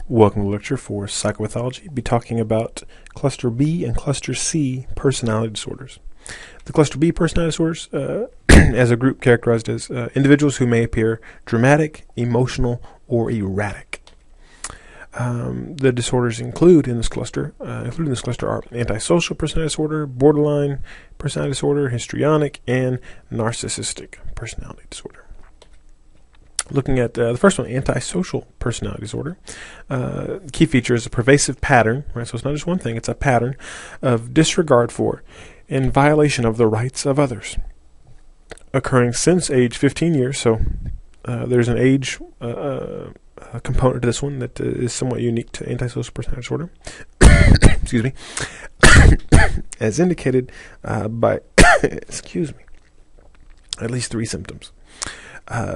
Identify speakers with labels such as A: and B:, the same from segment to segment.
A: Welcome to the lecture for psychopathology. We'll be talking about cluster B and cluster C personality disorders. The cluster B personality disorders, as a group characterized as individuals who may appear dramatic, emotional, or erratic. The disorders included in this cluster are antisocial personality disorder, borderline personality disorder, histrionic, and narcissistic personality disorder. Looking at the first one, antisocial personality disorder. Key feature is a pervasive pattern, right? So it's not just one thing, it's a pattern of disregard for and violation of the rights of others, occurring since age 15 years. So there's an age component to this one that is somewhat unique to antisocial personality disorder. Excuse me. As indicated by, excuse me, at least 3 symptoms.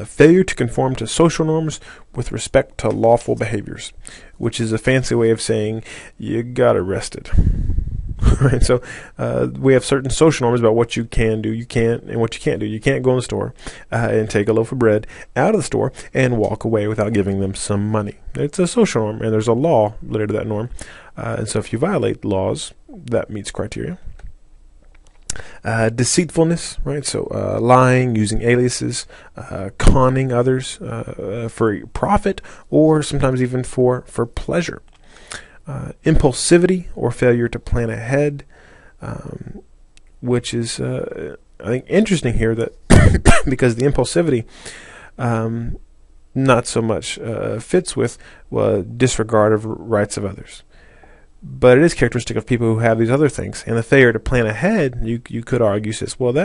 A: Failure to conform to social norms with respect to lawful behaviors, which is a fancy way of saying you got arrested. Right? So we have certain social norms about what you can do, you can't, and what you can't do. You can't go in the store and take a loaf of bread out of the store and walk away without giving them some money. It's a social norm, and there's a law related to that norm. And so if you violate laws, that meets criteria. Deceitfulness, right? So lying, using aliases, conning others for profit, or sometimes even for pleasure. Impulsivity, or failure to plan ahead, which is I think interesting here that because the impulsivity not so much fits with disregard of rights of others. But it is characteristic of people who have these other things. And the failure to plan ahead, you could argue, says, well,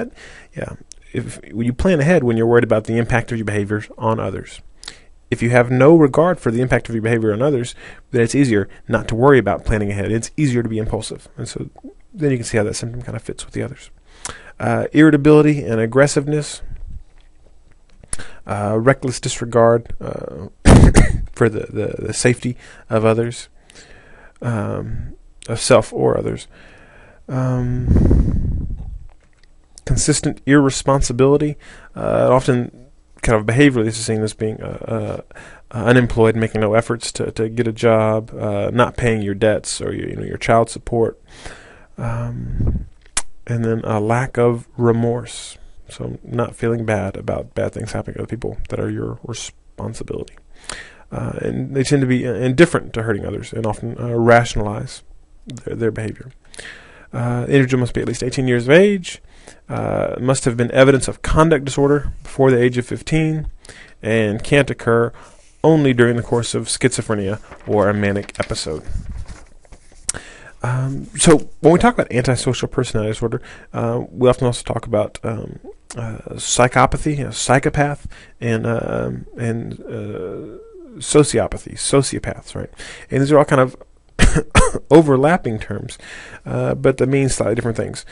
A: if you plan ahead when you're worried about the impact of your behaviors on others. If you have no regard for the impact of your behavior on others, then it's easier not to worry about planning ahead. It's easier to be impulsive. And so then you can see how that symptom kind of fits with the others. Irritability and aggressiveness. Reckless disregard for the safety of others. Of self or others. Consistent irresponsibility, often kind of behaviorally this is seen as being unemployed, making no efforts to get a job, not paying your debts or your child support, and then a lack of remorse, so not feeling bad about bad things happening to other people that are your responsibility. And they tend to be indifferent to hurting others and often rationalize their behavior. The individual must be at least 18 years of age, must have been evidence of conduct disorder before the age of 15, and can't occur only during the course of schizophrenia or a manic episode. So when we talk about antisocial personality disorder, we often also talk about psychopathy, psychopath, and sociopathy, sociopaths, right? And these are all kind of overlapping terms, but they mean slightly different things.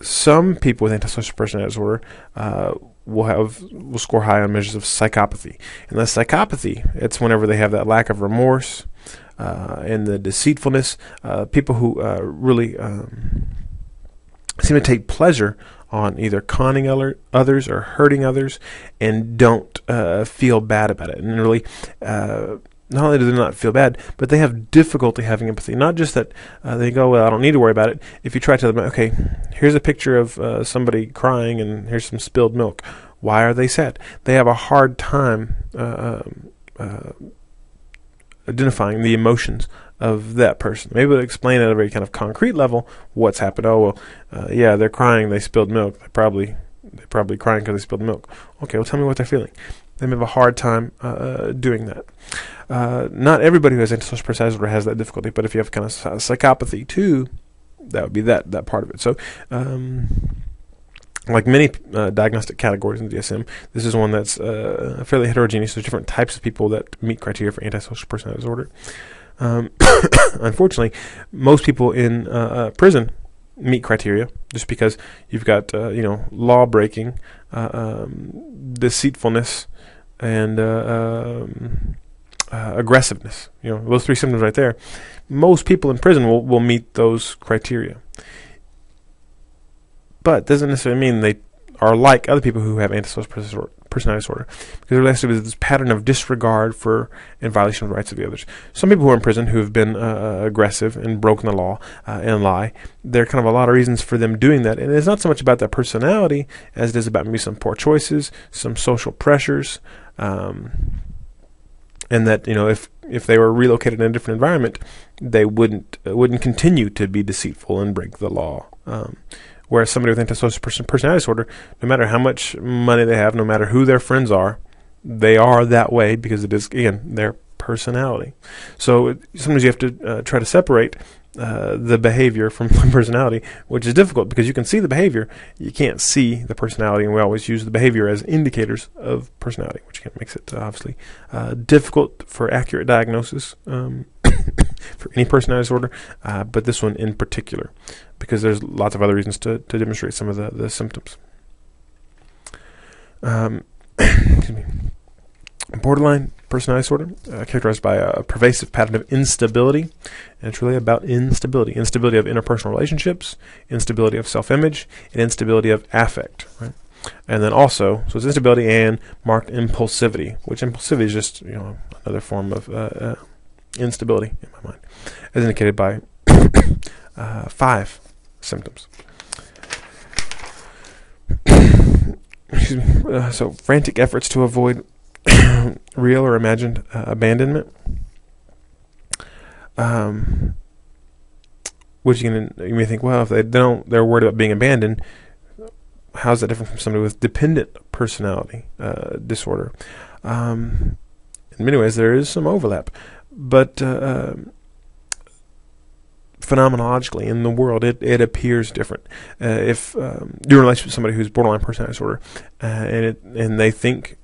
A: Some people with antisocial personality disorder will score high on measures of psychopathy, and the psychopathy, it's whenever they have that lack of remorse and the deceitfulness. People who really seem to take pleasure on either conning others or hurting others, and don't feel bad about it. And really, not only do they not feel bad, but they have difficulty having empathy. Not just that they go, well, I don't need to worry about it. If you try to tell them, okay, here's a picture of somebody crying and here's some spilled milk. Why are they sad? They have a hard time identifying the emotions of that person. Maybe they'll explain at a very kind of concrete level what's happened. Oh, well, yeah, they're crying, they spilled milk. They're probably crying because they spilled milk. Okay, well, tell me what they're feeling. They may have a hard time doing that. Not everybody who has antisocial personality disorder has that difficulty, but if you have kind of psychopathy too, that would be that part of it. So, like many diagnostic categories in the DSM, this is one that's fairly heterogeneous. There's different types of people that meet criteria for antisocial personality disorder. Unfortunately, most people in prison meet criteria just because you've got law breaking, deceitfulness, and aggressiveness. Those 3 symptoms right there. Most people in prison will meet those criteria, but doesn't necessarily mean they are like other people who have antisocial personality disorder, because it relates to this pattern of disregard for and violation of the rights of the others. Some people who are in prison who have been aggressive and broken the law and lie, there are kind of a lot of reasons for them doing that, and it's not so much about their personality as it is about maybe some poor choices, some social pressures, and that, you know, if they were relocated in a different environment, they wouldn't continue to be deceitful and break the law. Whereas somebody with antisocial personality disorder, no matter how much money they have, no matter who their friends are, they are that way because it is, again, their personality. So sometimes you have to try to separate the behavior from the personality, which is difficult because you can see the behavior, you can't see the personality, and we always use the behavior as indicators of personality, which again makes it obviously difficult for accurate diagnosis for any personality disorder, but this one in particular, because there's lots of other reasons to demonstrate some of the symptoms. Excuse me. Borderline personality disorder, characterized by a pervasive pattern of instability, and it's really about instability of interpersonal relationships, instability of self-image, and instability of affect, right? And then also, so it's instability and marked impulsivity, which impulsivity is just, you know, another form of instability in my mind, as indicated by 5 symptoms. Excuse me. So frantic efforts to avoid real or imagined abandonment, which you may think, well, if they're worried about being abandoned, how's that different from somebody with dependent personality disorder? In many ways, there is some overlap, but phenomenologically in the world, it appears different. If you're in a relationship with somebody who's borderline personality disorder, and they think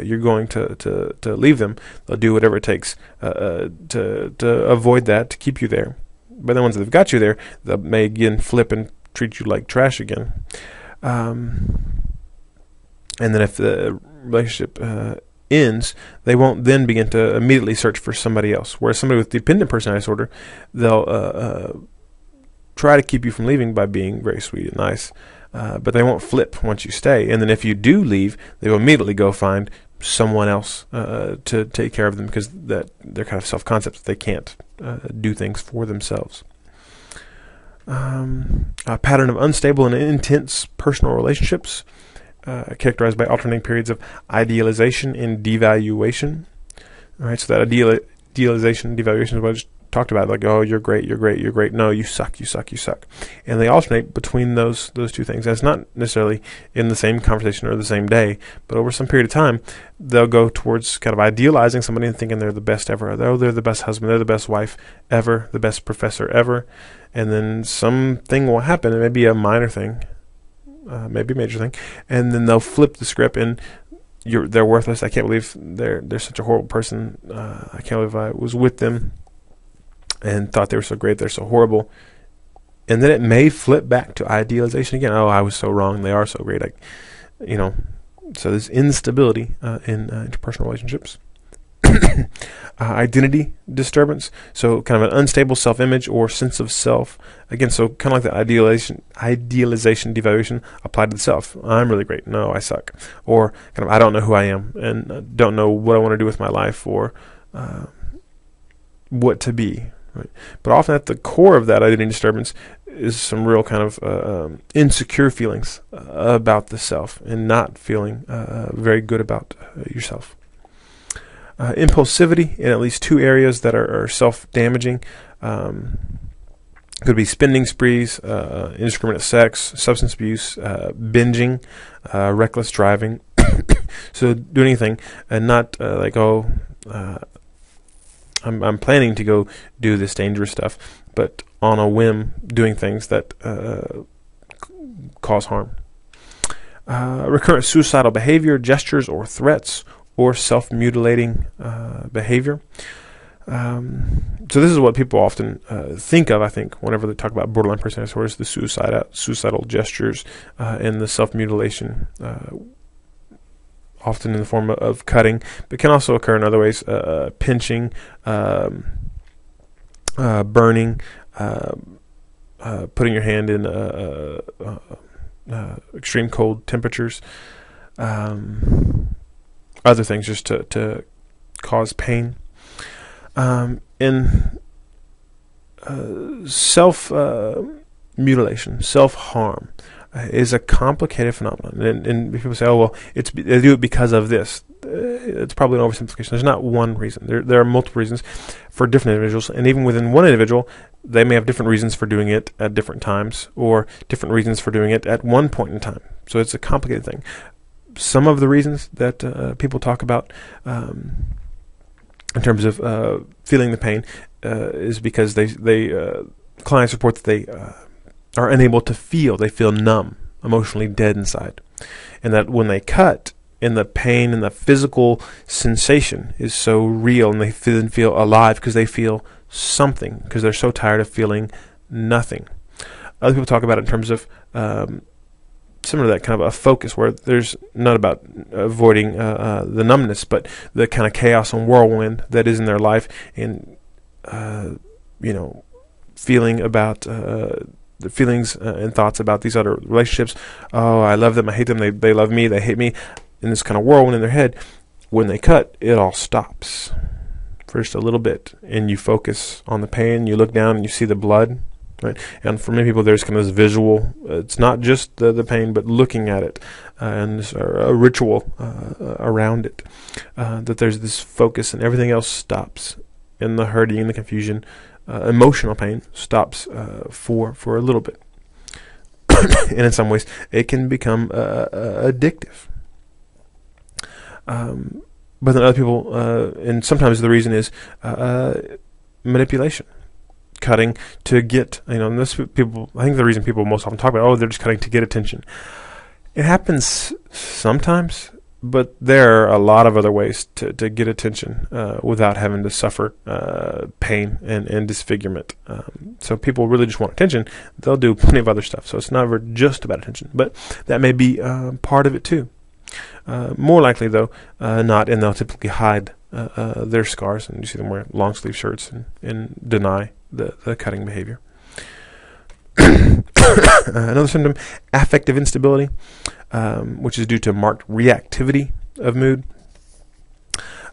A: you're going to leave them, they'll do whatever it takes to avoid that, to keep you there. But then once they've got you there, they may again flip and treat you like trash again. And then if the relationship ends, they won't then begin to immediately search for somebody else. Whereas somebody with dependent personality disorder, they'll try to keep you from leaving by being very sweet and nice. But they won't flip once you stay. And then if you do leave, they will immediately go find someone else to take care of them, because they're kind of self-concepts. They can't do things for themselves. A pattern of unstable and intense personal relationships, characterized by alternating periods of idealization and devaluation. All right, so that idealization and devaluation is what I just talked about, like, oh, you're great, no, you suck, and they alternate between those two things. And it's not necessarily in the same conversation or the same day, but over some period of time, they'll go towards kind of idealizing somebody and thinking they're the best ever. Oh, they're the best husband, they're the best wife ever, the best professor ever, and then something will happen. It may be a minor thing, maybe a major thing, and then they'll flip the script and they're worthless. I can't believe they're such a horrible person. I can't believe I was with them and thought they were so great, they're so horrible. And then it may flip back to idealization again. Oh, I was so wrong, they are so great. So there's instability in interpersonal relationships. Identity disturbance, so kind of an unstable self-image or sense of self. Again, so kind of like the idealization, devaluation applied to the self. I'm really great. No, I suck. Or kind of, I don't know who I am and don't know what I want to do with my life, or what to be. Right. But often at the core of that identity disturbance is some real kind of insecure feelings about the self, and not feeling very good about yourself. Impulsivity in at least 2 areas that are self-damaging. Could be spending sprees, indiscriminate sex, substance abuse, binging, reckless driving. So do anything and not I'm planning to go do this dangerous stuff, but on a whim, doing things that cause harm. Recurrent suicidal behavior, gestures or threats, or self-mutilating behavior. So this is what people often think of, I think, whenever they talk about borderline personality disorder, is the suicidal gestures and the self-mutilation, often in the form of cutting, but can also occur in other ways, pinching, burning, putting your hand in extreme cold temperatures, other things just to cause pain. In self-mutilation, self-harm is a complicated phenomenon. And people say, oh, well, they do it because of this. It's probably an oversimplification. There's not one reason. There are multiple reasons for different individuals. And even within one individual, they may have different reasons for doing it at different times, or different reasons for doing it at one point in time. So it's a complicated thing. Some of the reasons that people talk about in terms of feeling the pain is because clients report that they are unable to feel. They feel numb, emotionally dead inside. And that when they cut, and the pain and the physical sensation is so real, and they feel alive because they feel something, because they're so tired of feeling nothing. Other people talk about it in terms of similar to that, kind of a focus, where there's not about avoiding the numbness, but the kind of chaos and whirlwind that is in their life, and feeling about the feelings and thoughts about these other relationships. Oh, I love them, I hate them, they love me, they hate me. In this kind of whirlwind in their head, when they cut, it all stops for just a little bit, and you focus on the pain. You look down and you see the blood, right? And for many people, there's kind of this visual. It's not just the pain, but looking at it, and there's a ritual around it. That there's this focus, and everything else stops, and the hurting and the confusion, emotional pain stops for a little bit. And in some ways, it can become addictive. But then other people, and sometimes the reason is manipulation, cutting to get, and this people, I think the reason people most often talk about, they're just cutting to get attention. It happens sometimes, but there are a lot of other ways to get attention without having to suffer pain and disfigurement. So people really just want attention. They'll do plenty of other stuff. So it's never just about attention, but that may be part of it too. More likely, though, not, and they'll typically hide their scars, and you see them wear long sleeve shirts and deny the cutting behavior. Another symptom, affective instability, which is due to marked reactivity of mood.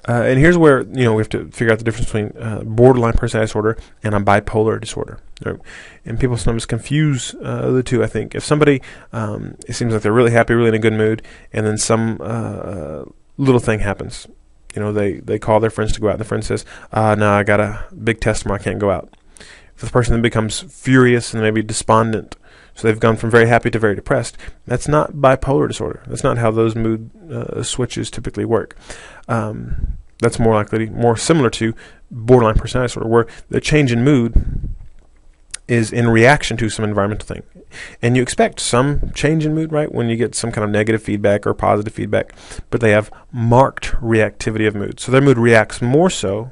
A: And here's where we have to figure out the difference between borderline personality disorder and a bipolar disorder. Right? And people sometimes confuse the two. I think if somebody, it seems like they're really happy, really in a good mood, and then some little thing happens. They call their friends to go out, and the friend says, "No, I got a big test tomorrow, I can't go out." If the person then becomes furious and maybe despondent, so they've gone from very happy to very depressed, that's not bipolar disorder. That's not how those mood switches typically work. That's more similar to borderline personality disorder, where the change in mood is in reaction to some environmental thing. And you expect some change in mood, right, when you get some kind of negative feedback or positive feedback, but they have marked reactivity of mood. So their mood reacts more so.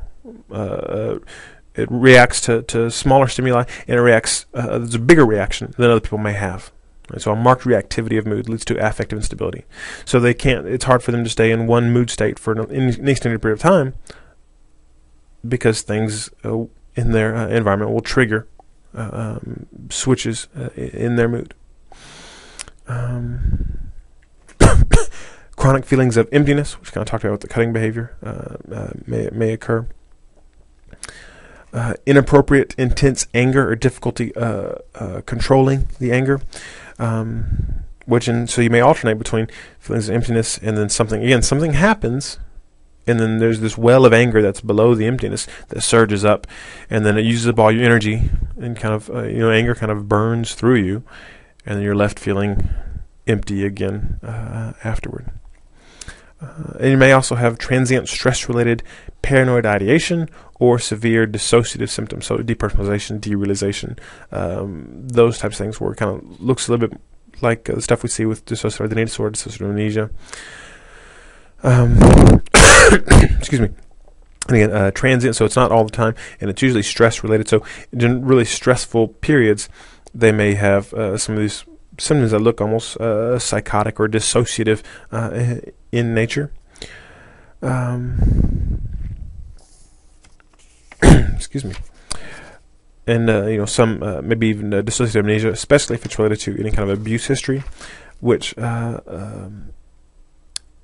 A: It reacts to smaller stimuli, and it reacts. There's a bigger reaction than other people may have. Right? So a marked reactivity of mood leads to affective instability. So they can't. It's hard for them to stay in one mood state for an extended period of time, because things in their environment will trigger switches in their mood. Chronic feelings of emptiness, which kind of talked about with the cutting behavior, may occur. Inappropriate, intense anger or difficulty controlling the anger, so you may alternate between feelings of emptiness and then something happens, and then there's this well of anger that's below the emptiness that surges up, and then it uses up all your energy, and kind of anger kind of burns through you, and then you're left feeling empty again afterward. And you may also have transient stress-related paranoid ideation or severe dissociative symptoms, so depersonalization, derealization, those types of things, where it kind of looks a little bit like the stuff we see with dissociative identity disorder, dissociative amnesia. Excuse me. And again, transient, so it's not all the time, and it's usually stress-related. So in really stressful periods, they may have some of these symptoms that look almost psychotic or dissociative in nature. Excuse me. And some maybe even dissociative amnesia, especially if it's related to any kind of abuse history, which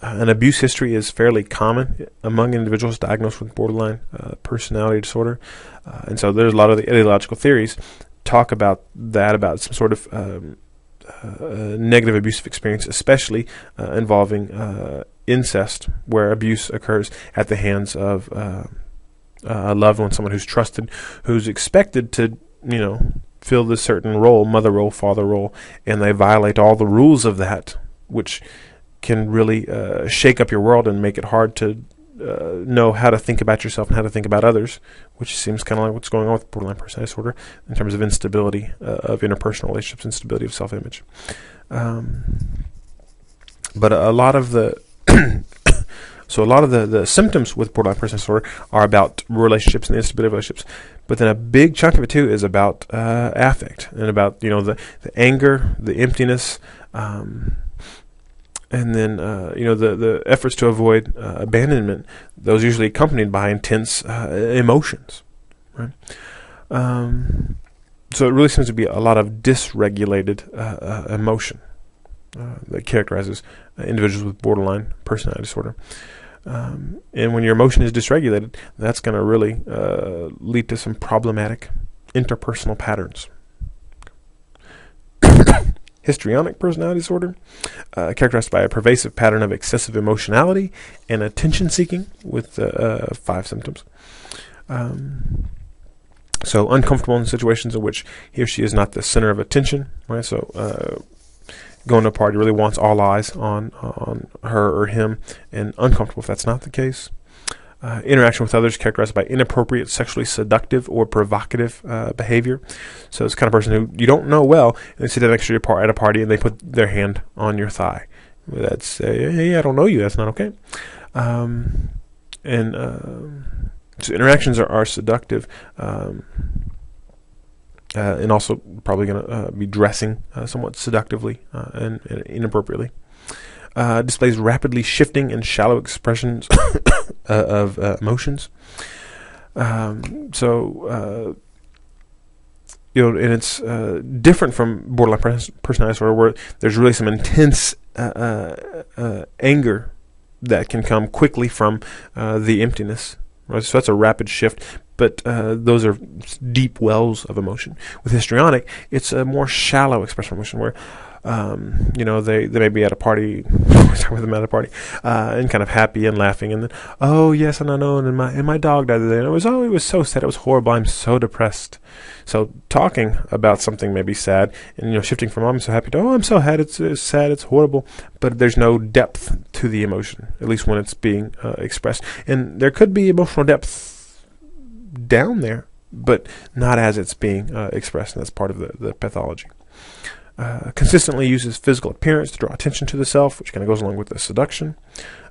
A: An abuse history is fairly common among individuals diagnosed with borderline personality disorder. And so there's a lot of the ideological theories talk about that, about some sort of negative abusive experience, especially involving incest, where abuse occurs at the hands of a loved one, someone who's trusted, who's expected to, fill this certain role, mother role, father role, and they violate all the rules of that, which can really shake up your world and make it hard to know how to think about yourself and how to think about others, which seems kind of like what's going on with borderline personality disorder in terms of instability of interpersonal relationships, instability of self-image. But a lot of the the symptoms with borderline personality disorder are about relationships and the instability of relationships. But then a big chunk of it too is about affect and about the anger, the emptiness, and then the efforts to avoid abandonment. Those usually accompanied by intense emotions, right? So it really seems to be a lot of dysregulated emotion that characterizes individuals with borderline personality disorder. And when your emotion is dysregulated, that's going to really lead to some problematic interpersonal patterns. Histrionic personality disorder, characterized by a pervasive pattern of excessive emotionality and attention-seeking with 5 symptoms. So uncomfortable in situations in which he or she is not the center of attention, right? So going to a party really wants all eyes on her or him, and uncomfortable if that's not the case. Interaction with others characterized by inappropriate, sexually seductive, or provocative behavior. So it's the kind of person who you don't know well, and they sit down next to you at a party and they put their hand on your thigh. That's, hey, I don't know you, that's not okay. So interactions are seductive, and also probably going to be dressing somewhat seductively and inappropriately. Displays rapidly shifting and shallow expressions of emotions. And it's different from borderline personality disorder, where there's really some intense anger that can come quickly from the emptiness. Right? So that's a rapid shift, but those are deep wells of emotion. With histrionic, it's a more shallow expression of emotion, where they may be at a party, with them at a party, and kind of happy and laughing, and then, oh yes, and I know, and my dog died today, and it was so sad, it was horrible, I'm so depressed. So talking about something maybe sad, and shifting from I'm so happy to I'm so sad, it's sad, it's horrible, but there's no depth to the emotion, at least when it's being expressed. And there could be emotional depth down there, but not as it's being expressed, and that's part of the pathology. Consistently uses physical appearance to draw attention to the self, which kind of goes along with the seduction.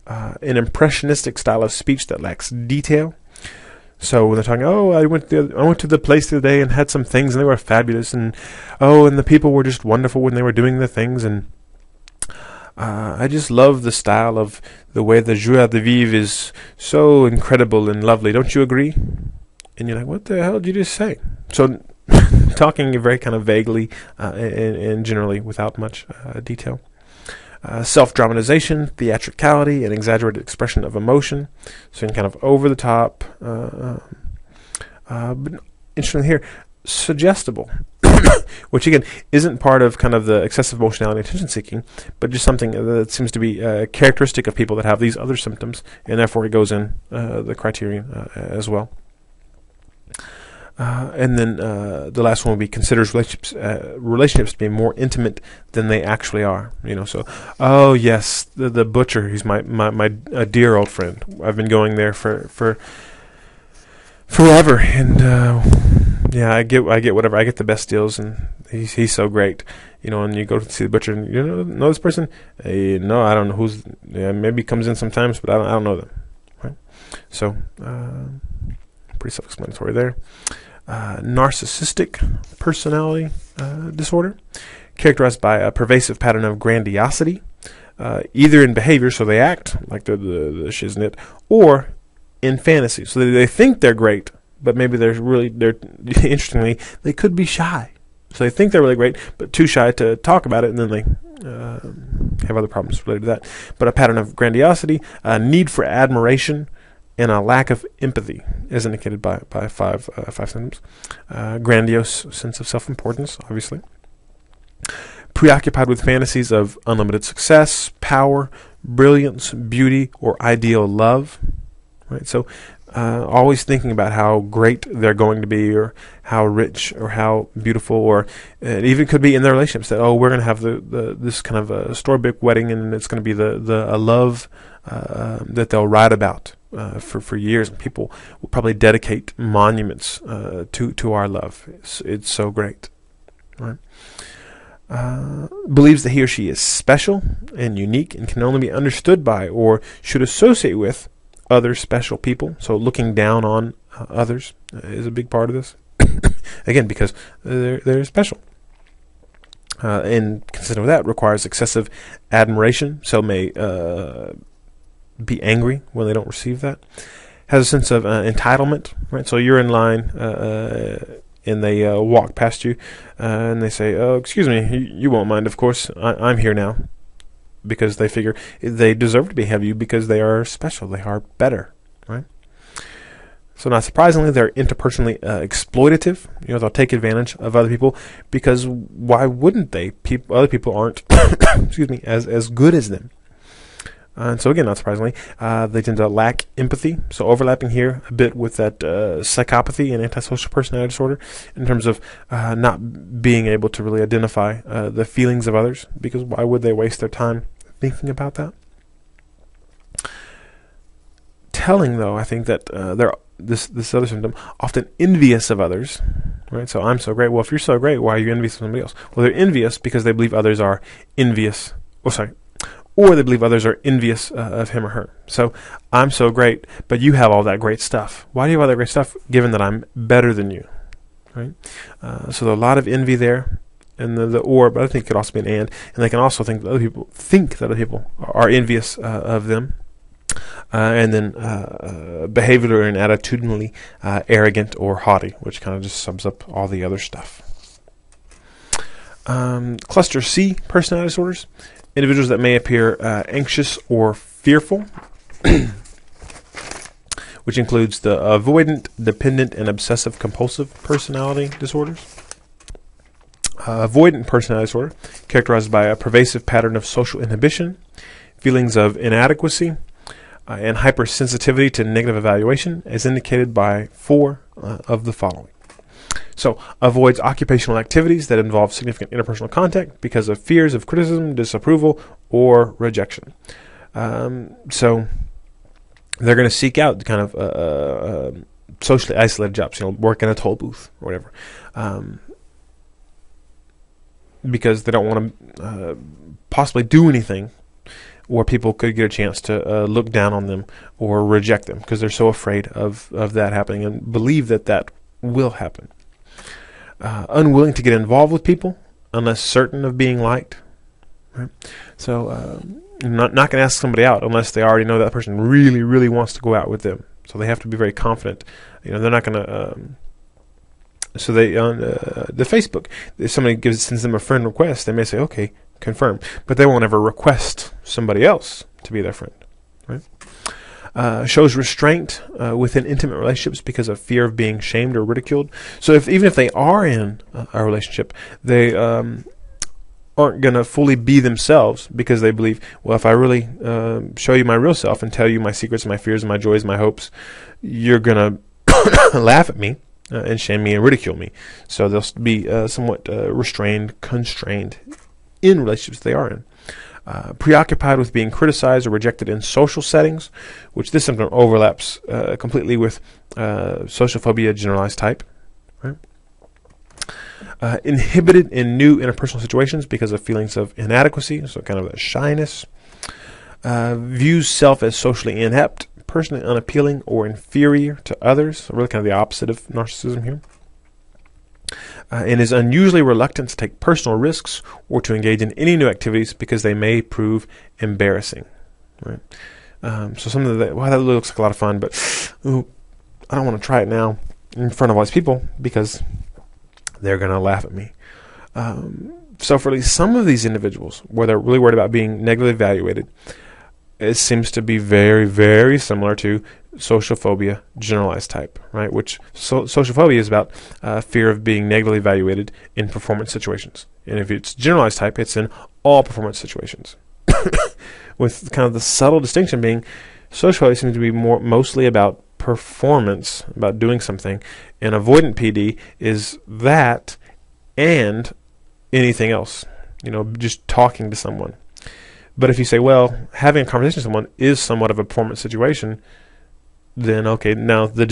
A: An impressionistic style of speech that lacks detail. So when they're talking, I went to the place the other day and had some things and they were fabulous, and and the people were just wonderful when they were doing the things, and I just love the style of the way the joie de vivre is so incredible and lovely. Don't you agree? And you're like, what the hell did you just say? So talking very kind of vaguely and generally without much detail. Self-dramatization, theatricality, and exaggerated expression of emotion. So kind of over the top. But interestingly here, suggestible, which again isn't part of kind of the excessive emotionality and attention seeking, but just something that seems to be characteristic of people that have these other symptoms, and therefore it goes in the criterion as well. And then the last one would be considers relationships to be more intimate than they actually are. So, oh yes, the butcher, he's my a dear old friend. I've been going there for forever, and I get whatever. I get the best deals, and he's so great. And you go to see the butcher, and know this person? No, I don't know who's. Maybe comes in sometimes, but I don't know them. Right? So, pretty self-explanatory there. Narcissistic personality disorder, characterized by a pervasive pattern of grandiosity, either in behavior, so they act like they're the shiznit, or in fantasy, so they think they're great, but maybe they're interestingly, they could be shy. So they think they're really great, but too shy to talk about it, and then have other problems related to that. But a pattern of grandiosity, a need for admiration, and a lack of empathy, as indicated by five symptoms. Grandiose sense of self-importance, obviously. Preoccupied with fantasies of unlimited success, power, brilliance, beauty, or ideal love. Right? So always thinking about how great they're going to be, or how rich, or how beautiful, or it even could be in their relationships that, we're going to have this kind of a storybook wedding, and it's going to be a love that they'll write about for years, and people will probably dedicate monuments to our love. It's so great, right? Believes that he or she is special and unique and can only be understood by or should associate with other special people. So looking down on others is a big part of this. Again, because they're special. And consistent with that, requires excessive admiration. So may be angry when they don't receive that. Has a sense of entitlement. Right. So you're in line. And they walk past you, and they say, "Oh, excuse me, you won't mind, of course. I'm here now," because they figure they deserve to be have you because they are special. They are better, right? So, not surprisingly, they're interpersonally exploitative. They'll take advantage of other people because why wouldn't they? Other people aren't, excuse me, as good as them. And so again, not surprisingly, they tend to lack empathy. So overlapping here a bit with that psychopathy and antisocial personality disorder in terms of not being able to really identify the feelings of others, because why would they waste their time thinking about that? Telling, though, I think that they're this other symptom, often envious of others. Right? So I'm so great. Well, if you're so great, why are you envious of somebody else? Well, they're envious because they believe others are envious. Or they believe others are envious of him or her. So, I'm so great, but you have all that great stuff. Why do you have all that great stuff, given that I'm better than you? Right? So, there's a lot of envy there, and but I think it could also be an and they can also think that other people are envious of them, and then behaviorally and attitudinally arrogant or haughty, which kind of just sums up all the other stuff. Cluster C personality disorders. Individuals that may appear anxious or fearful, which includes the avoidant, dependent, and obsessive compulsive personality disorders. Avoidant personality disorder, characterized by a pervasive pattern of social inhibition, feelings of inadequacy, and hypersensitivity to negative evaluation, as indicated by 4 of the following. So, avoids occupational activities that involve significant interpersonal contact because of fears of criticism, disapproval, or rejection. So, they're going to seek out kind of socially isolated jobs, work in a toll booth or whatever, because they don't want to possibly do anything where people could get a chance to look down on them or reject them, because they're so afraid of that happening and believe that will happen. Unwilling to get involved with people unless certain of being liked. Right? So not going to ask somebody out unless they already know that person really, really wants to go out with them. So they have to be very confident. They're not going to. So they on the Facebook, if somebody sends them a friend request, they may say, "Okay, confirm," but they won't ever request somebody else to be their friend. Right? Shows restraint within intimate relationships because of fear of being shamed or ridiculed. So even if they are in a relationship, they aren't going to fully be themselves because they believe, well, if I really show you my real self and tell you my secrets, my fears, my joys, my hopes, you're going to laugh at me and shame me and ridicule me. So they'll be somewhat restrained, constrained in relationships they are in. Preoccupied with being criticized or rejected in social settings, which this symptom overlaps completely with social phobia generalized type. Right? Inhibited in new interpersonal situations because of feelings of inadequacy, so kind of a shyness. Views self as socially inept, personally unappealing, or inferior to others, so really kind of the opposite of narcissism here. And is unusually reluctant to take personal risks or to engage in any new activities because they may prove embarrassing. Right? So some of that, that looks like a lot of fun, but I don't want to try it now in front of all these people because they're going to laugh at me. So for at least some of these individuals, where they're really worried about being negatively evaluated, it seems to be very, very similar to social phobia, generalized type, right? Which social phobia is about fear of being negatively evaluated in performance situations. And if it's generalized type, it's in all performance situations. With kind of the subtle distinction being, social phobia seems to be mostly about performance, about doing something, and avoidant PD is that and anything else, just talking to someone. But if you say, well, having a conversation with someone is somewhat of a performance situation, then okay, now the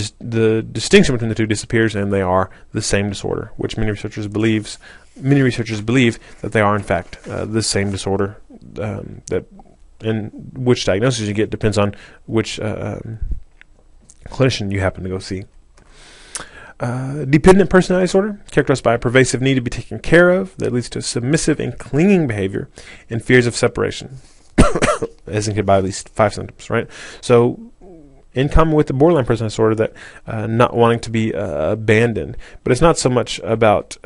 A: distinction between the two disappears, and they are the same disorder, which many researchers believe that they are in fact the same disorder. And which diagnosis you get depends on which clinician you happen to go see. Dependent personality disorder, characterized by a pervasive need to be taken care of that leads to submissive and clinging behavior and fears of separation, as indicated by at least 5 symptoms, right? So, in common with the borderline personality disorder, that not wanting to be abandoned, but it's not so much about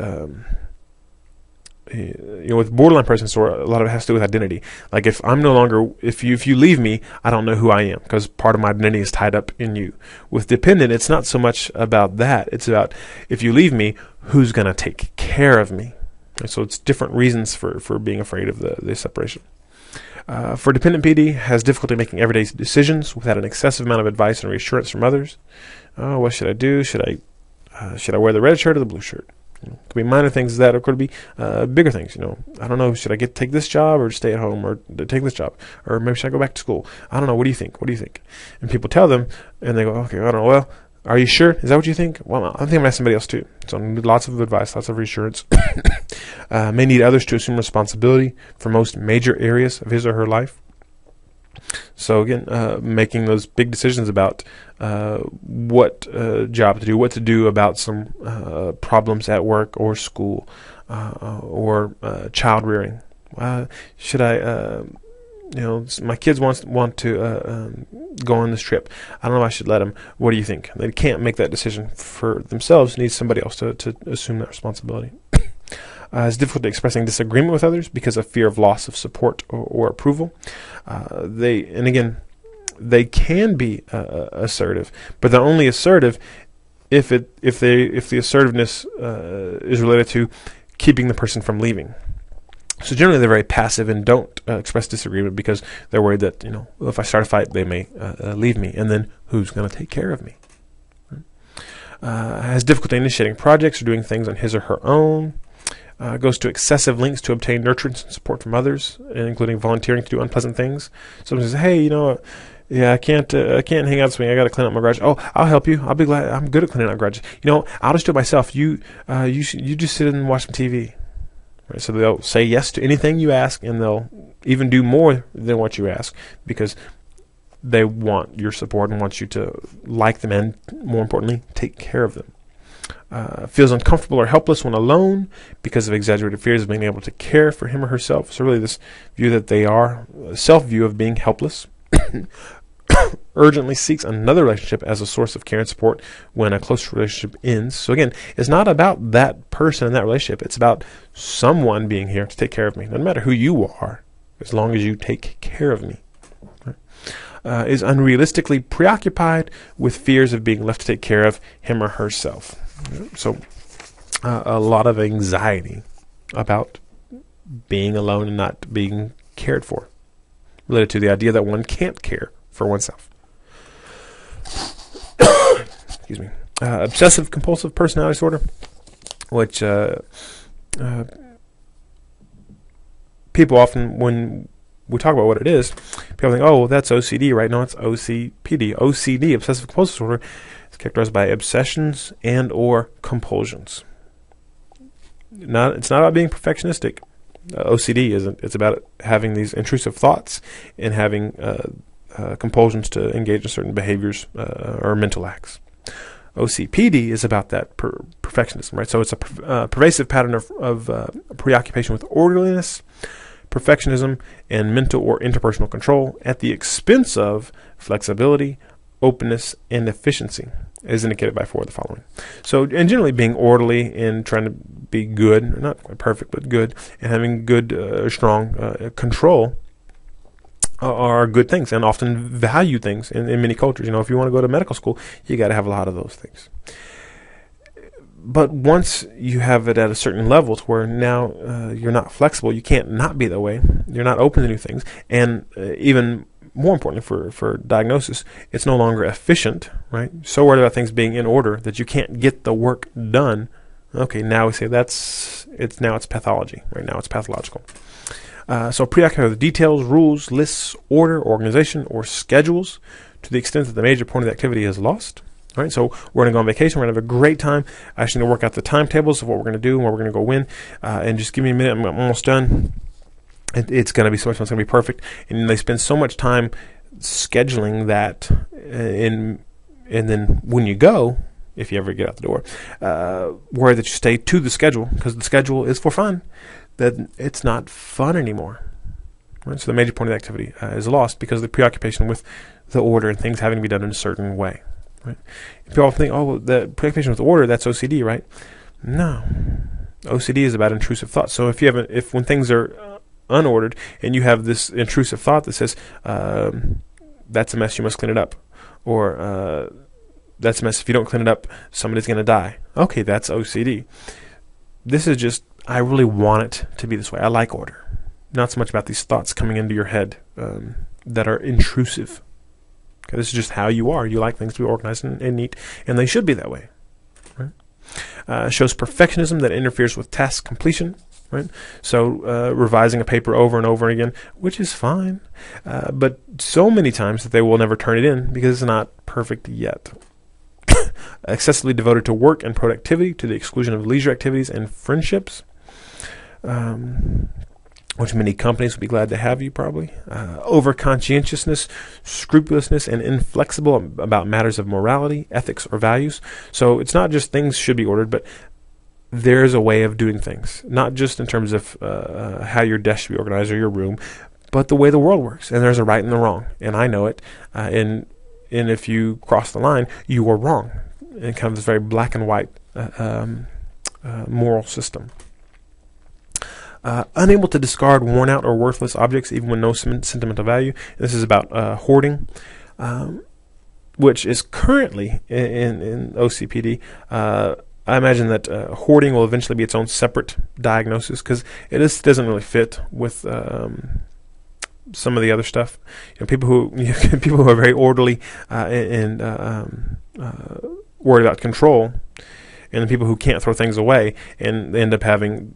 A: with borderline personality disorder, a lot of it has to do with identity. Like if you leave me, I don't know who I am because part of my identity is tied up in you. With dependent, it's not so much about that. It's about if you leave me, who's going to take care of me? And so it's different reasons for being afraid of the separation. For dependent PD, has difficulty making everyday decisions without an excessive amount of advice and reassurance from others. Oh, what should I do? Should I wear the red shirt or the blue shirt? It could be minor things that, or could be bigger things. I don't know. Should I take this job or stay at home, or take this job, or maybe should I go back to school? I don't know. What do you think? What do you think? And people tell them, and they go, okay, I don't know. Well, are you sure? Is that what you think? Well, I think I'm going to ask somebody else too. So lots of advice, lots of reassurance. May need others to assume responsibility for most major areas of his or her life. So again, making those big decisions about what job to do, what to do about some problems at work or school, or child rearing. Should I, my kids want to go on this trip. I don't know if I should let them. What do you think? They can't make that decision for themselves. Need somebody else to assume that responsibility. Has difficulty expressing disagreement with others because of fear of loss of support or approval. They can be assertive, but they're only assertive if the assertiveness is related to keeping the person from leaving. So generally they're very passive and don't express disagreement because they're worried that if I start a fight they may leave me, and then who's going to take care of me? Has difficulty initiating projects or doing things on his or her own. Goes to excessive lengths to obtain nurturance and support from others, including volunteering to do unpleasant things. Someone says, "Hey, I can't hang out this week. I got to clean up my garage." "Oh, I'll help you. I'll be glad. I'm good at cleaning out garages. I'll just do it myself. You just sit and watch some TV." Right? So they'll say yes to anything you ask, and they'll even do more than what you ask because they want your support and want you to like them, and more importantly, take care of them. Feels uncomfortable or helpless when alone because of exaggerated fears of being able to care for him or herself. So really this view that they are, self-view of being helpless. Urgently seeks another relationship as a source of care and support when a close relationship ends. So again, it's not about that person in that relationship. It's about someone being here to take care of me. No matter who you are, as long as you take care of me. Is unrealistically preoccupied with fears of being left to take care of him or herself. So a lot of anxiety about being alone and not being cared for, related to the idea that one can't care for oneself. Excuse me. Obsessive compulsive personality disorder, which people often, when we talk about what it is, people think, oh, well, that's OCD, right? No, it's OCPD. OCD, obsessive compulsive disorder, is characterized by obsessions and or compulsions. It's not about being perfectionistic. OCD isn't. It's about having these intrusive thoughts and having compulsions to engage in certain behaviors or mental acts. OCPD is about that perfectionism, right? So it's a pervasive pattern of preoccupation with orderliness, perfectionism, and mental or interpersonal control at the expense of flexibility, openness, and efficiency. is indicated by 4 of the following. So, and generally being orderly and trying to be good, not quite perfect, but good, and having good, strong control are good things, and often value things in many cultures. If you want to go to medical school, you got to have a lot of those things. But once you have it at a certain level to where now you're not flexible, you can't not be that way, you're not open to new things, and even more importantly for diagnosis, it's no longer efficient, right? So worried about things being in order that you can't get the work done. Okay, now we say it's pathology, right? Now it's pathological. So preoccupied with details, rules, lists, order, organization, or schedules to the extent that the major point of the activity is lost. All right, so we're going to go on vacation. We're going to have a great time. I actually need to work out the timetables of what we're going to do and where we're going to go when. And just give me a minute. I'm almost done. It's going to be so much fun. It's going to be perfect. And they spend so much time scheduling that, and then when you go, if you ever get out the door, worry that you stay to the schedule, because the schedule is for fun, that it's not fun anymore. Right? So the major point of the activity is lost because of the preoccupation with the order and things having to be done in a certain way. Right? People often think, oh, the preoccupation with the order, that's OCD, right? No. OCD is about intrusive thoughts. So if when things are unordered and you have this intrusive thought that says, that's a mess, you must clean it up, or that's a mess, if you don't clean it up, somebody's going to die. Okay, that's OCD. This is just, I really want it to be this way. I like order. Not so much about these thoughts coming into your head that are intrusive. Okay, this is just how you are. You like things to be organized and neat, and they should be that way. Right? Shows perfectionism that interferes with task completion. Right? So revising a paper over and over again, which is fine, but so many times that they will never turn it in because it's not perfect yet. Excessively devoted to work and productivity to the exclusion of leisure activities and friendships, which many companies would be glad to have you probably. Over-conscientiousness, scrupulousness, and inflexible about matters of morality, ethics, or values. So it's not just things should be ordered, but there's a way of doing things, not just in terms of how your desk should be organized or your room, but the way the world works. And there's a right and the wrong, and I know it. And if you cross the line, you are wrong. And kind of this very black and white moral system. Unable to discard worn out or worthless objects, even with no sentimental value. This is about hoarding, which is currently in OCPD. I imagine that hoarding will eventually be its own separate diagnosis because it doesn't really fit with some of the other stuff. People who are very orderly and worried about control, and the people who can't throw things away and they end up having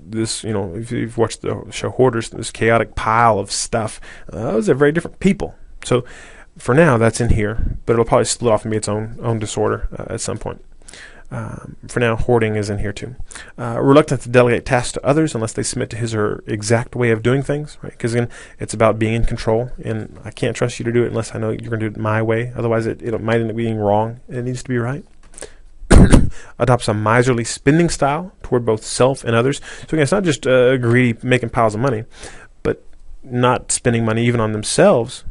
A: this, if you've watched the show Hoarders, this chaotic pile of stuff. Those are very different people. So for now, that's in here, but it'll probably split off and be its own disorder at some point. For now, hoarding is in here too. Reluctant to delegate tasks to others unless they submit to his or her exact way of doing things, right? Because again, it's about being in control, and I can't trust you to do it unless I know you're going to do it my way. Otherwise, it might end up being wrong, and it needs to be right. Adopts a miserly spending style toward both self and others. So again, it's not just greedy, making piles of money, but not spending money even on themselves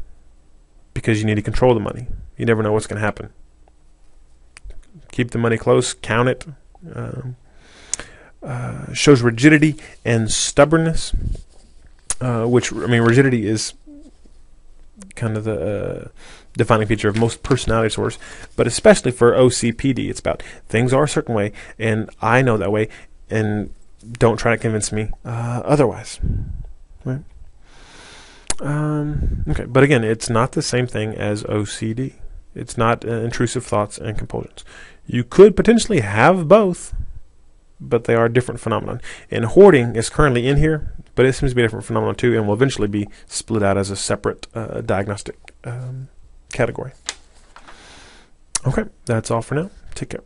A: because you need to control the money. You never know what's going to happen. Keep the money close, count it. Shows rigidity and stubbornness, which, rigidity is kind of the defining feature of most personality disorders, but especially for OCPD. It's about things are a certain way, and I know that way, and don't try to convince me otherwise. Right? Okay, but again, it's not the same thing as OCD. It's not intrusive thoughts and compulsions. You could potentially have both, but they are different phenomenon. And hoarding is currently in here, but it seems to be a different phenomenon too, and will eventually be split out as a separate diagnostic category. Okay, that's all for now. Take care.